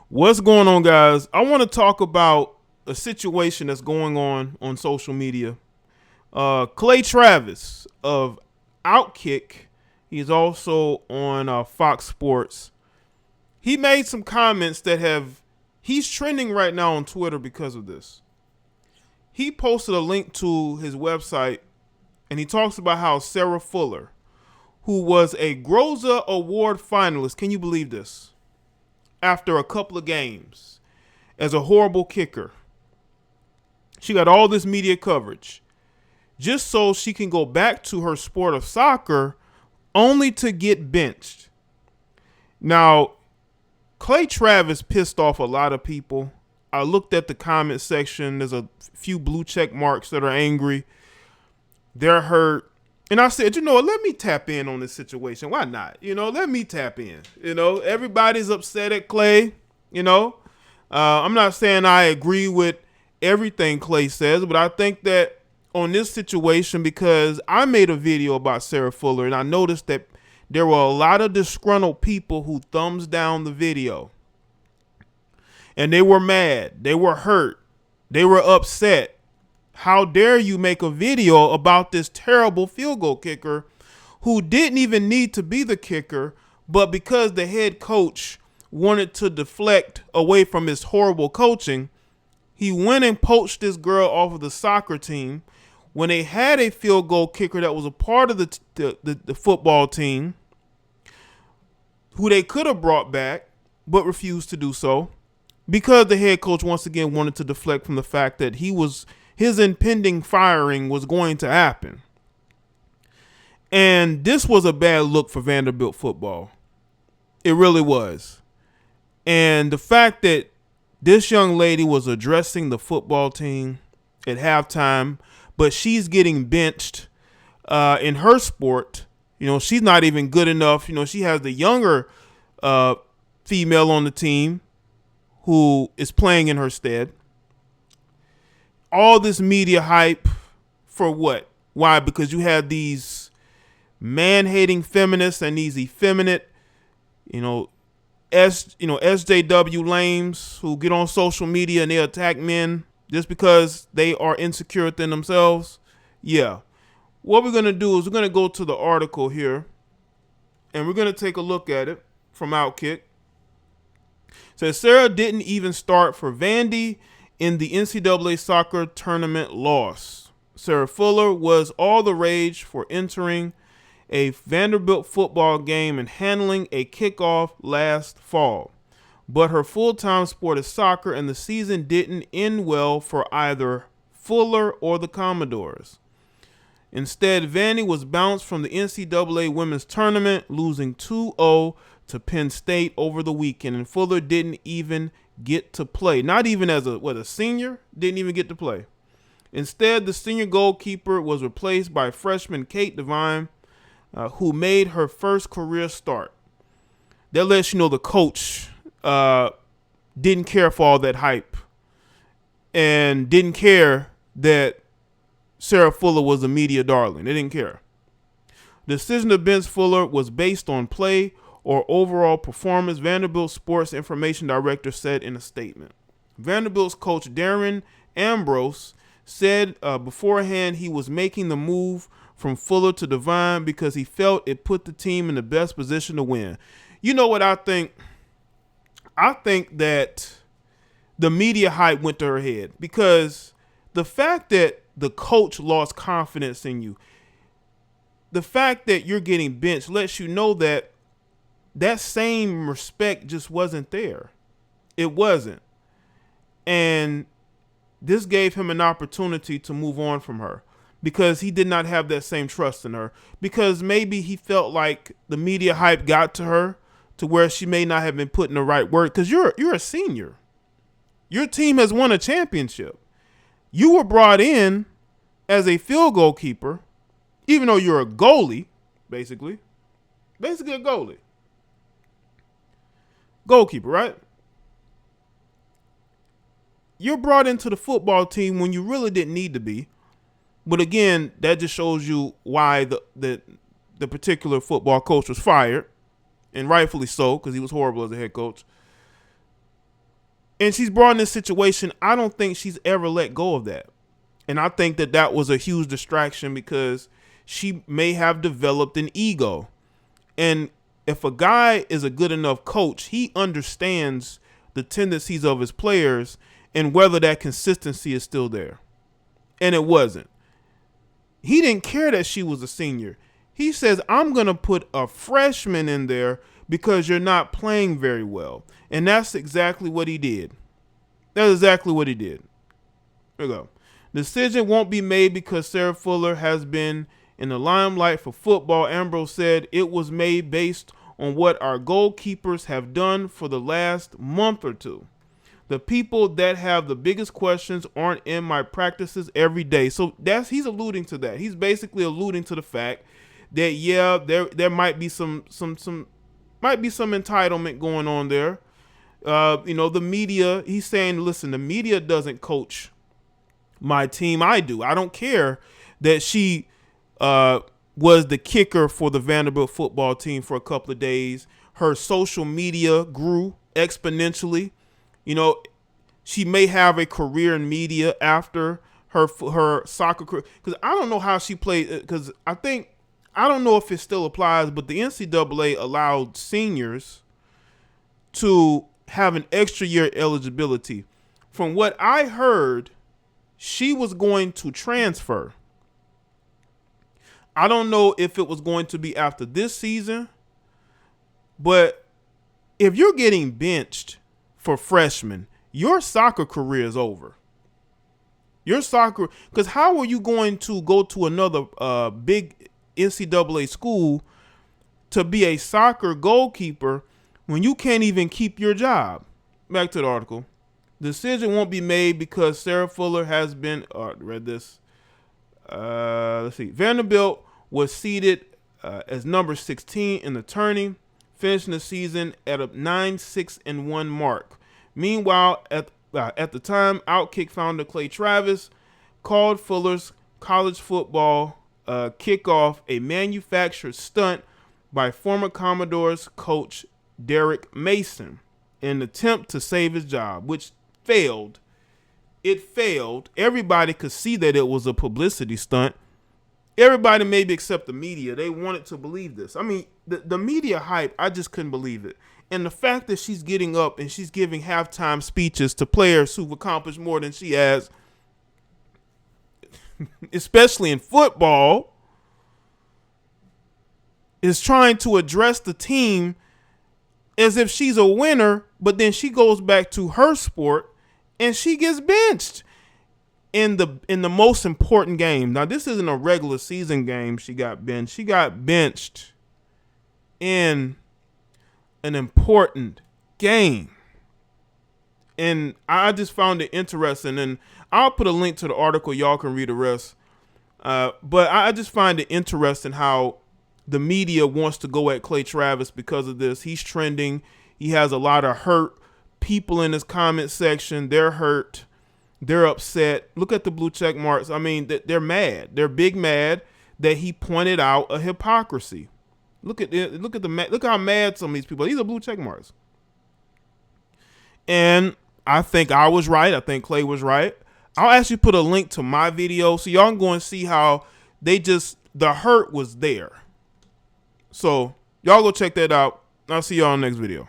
What's going on, guys? I want to talk about a situation that's going on social media. Clay Travis of Outkick, he's also on Fox Sports. He made some comments he's trending right now on Twitter because of this. He posted a link to his website and he talks about how Sarah Fuller, who was a Groza Award finalist, can you believe this? After a couple of games as a horrible kicker. She got all this media coverage just so she can go back to her sport of soccer only to get benched. Now, Clay Travis pissed off a lot of people. I looked at the comment section. There's a few blue check marks that are angry. They're hurt. And I said, let me tap in on this situation. Why not? Let me tap in. Everybody's upset at Clay. I'm not saying I agree with everything Clay says, but I think that on this situation, because I made a video about Sarah Fuller and I noticed that there were a lot of disgruntled people who thumbs down the video. And they were mad. They were hurt. They were upset. How dare you make a video about this terrible field goal kicker who didn't even need to be the kicker, but because the head coach wanted to deflect away from his horrible coaching, he went and poached this girl off of the soccer team when they had a field goal kicker that was a part of the football team who they could have brought back but refused to do so because the head coach once again wanted to deflect from the fact that his impending firing was going to happen. And this was a bad look for Vanderbilt football. It really was. And the fact that this young lady was addressing the football team at halftime, but she's getting benched in her sport. She's not even good enough. She has the younger female on the team who is playing in her stead. All this media hype for what? Why? Because you have these man-hating feminists and these effeminate, SJW lames who get on social media and they attack men just because they are insecure within themselves. Yeah. What we're going to do is we're going to go to the article here and we're going to take a look at it from Outkick. It says Sarah didn't even start for Vandy in the NCAA soccer tournament loss. Sarah Fuller was all the rage for entering a Vanderbilt football game and handling a kickoff last fall. But her full-time sport is soccer, and the season didn't end well for either Fuller or the Commodores. Instead, Vandy was bounced from the NCAA women's tournament, losing 2-0 to Penn State over the weekend, and Fuller didn't even get to play. Not even as a senior, didn't even get to play. Instead, the senior goalkeeper was replaced by freshman Kate Devine, who made her first career start. That lets you know the coach didn't care for all that hype and didn't care that Sarah Fuller was a media darling. They didn't care. The decision to bench Fuller was based on play or overall performance, Vanderbilt Sports Information Director said in a statement. Vanderbilt's coach Darren Ambrose said beforehand he was making the move from Fuller to Devine because he felt it put the team in the best position to win. You know what I think? I think that the media hype went to her head because the fact that the coach lost confidence in you, the fact that you're getting benched lets you know that same respect just wasn't there. It wasn't. And this gave him an opportunity to move on from her because he did not have that same trust in her, because maybe he felt like the media hype got to her to where she may not have been putting the right word, because you're a senior. Your team has won a championship. You were brought in as a field goal keeper, even though you're a goalie, basically a goalie. Goalkeeper, right? You're brought into the football team when you really didn't need to be. But again, that just shows you why the particular football coach was fired, and rightfully so, because he was horrible as a head coach. And she's brought in this situation. I don't think she's ever let go of that. And I think that that was a huge distraction because she may have developed an ego. And if a guy is a good enough coach, he understands the tendencies of his players and whether that consistency is still there. And it wasn't. He didn't care that she was a senior. He says, I'm going to put a freshman in there because you're not playing very well. And that's exactly what he did. That's exactly what he did. Here we go. Decision won't be made because Sarah Fuller has been in the limelight for football. Ambrose said it was made based on what our goalkeepers have done for the last month or two. The people that have the biggest questions aren't in my practices every day. So he's alluding to that. He's basically alluding to the fact that there might be some entitlement going on there. The media, he's saying, listen, the media doesn't coach my team. I do. I don't care that she was the kicker for the Vanderbilt football team for a couple of days. Her social media grew exponentially. She may have a career in media after her soccer career. Because I don't know how she played. Because I don't know if it still applies, but the NCAA allowed seniors to have an extra year eligibility. From what I heard, she was going to transfer. I don't know if it was going to be after this season, but if you're getting benched for freshmen, your soccer career is over. Because how are you going to go to another big NCAA school to be a soccer goalkeeper when you can't even keep your job? Back to the article. Decision won't be made because Sarah Fuller has been read this. Let's see. Vanderbilt was seeded as number 16 in the tourney, finishing the season at a 9-6-1 mark. Meanwhile, at the time, Outkick founder Clay Travis called Fuller's college football kickoff a manufactured stunt by former Commodores coach Derek Mason in an attempt to save his job, which failed. It failed. Everybody could see that it was a publicity stunt. Everybody, maybe except the media, they wanted to believe this. I mean, the media hype, I just couldn't believe it. And the fact that she's getting up and she's giving halftime speeches to players who've accomplished more than she has, especially in football, is trying to address the team as if she's a winner, but then she goes back to her sport and she gets benched in the most important game. Now, this isn't a regular season game. She got benched. She got benched in an important game. And I just found it interesting. And I'll put a link to the article. Y'all can read the rest. But I just find it interesting how the media wants to go at Clay Travis because of this. He's trending. He has a lot of hurt people in his comment section. They're hurt. They're upset. Look at the blue check marks. I mean, they're mad. They're big mad that he pointed out a hypocrisy. Look how mad some of these people are. These are blue check marks. And I think I was right. I think Clay was right. I'll actually put a link to my video so y'all can go and see how the hurt was there. So y'all go check that out. I'll see y'all in the next video.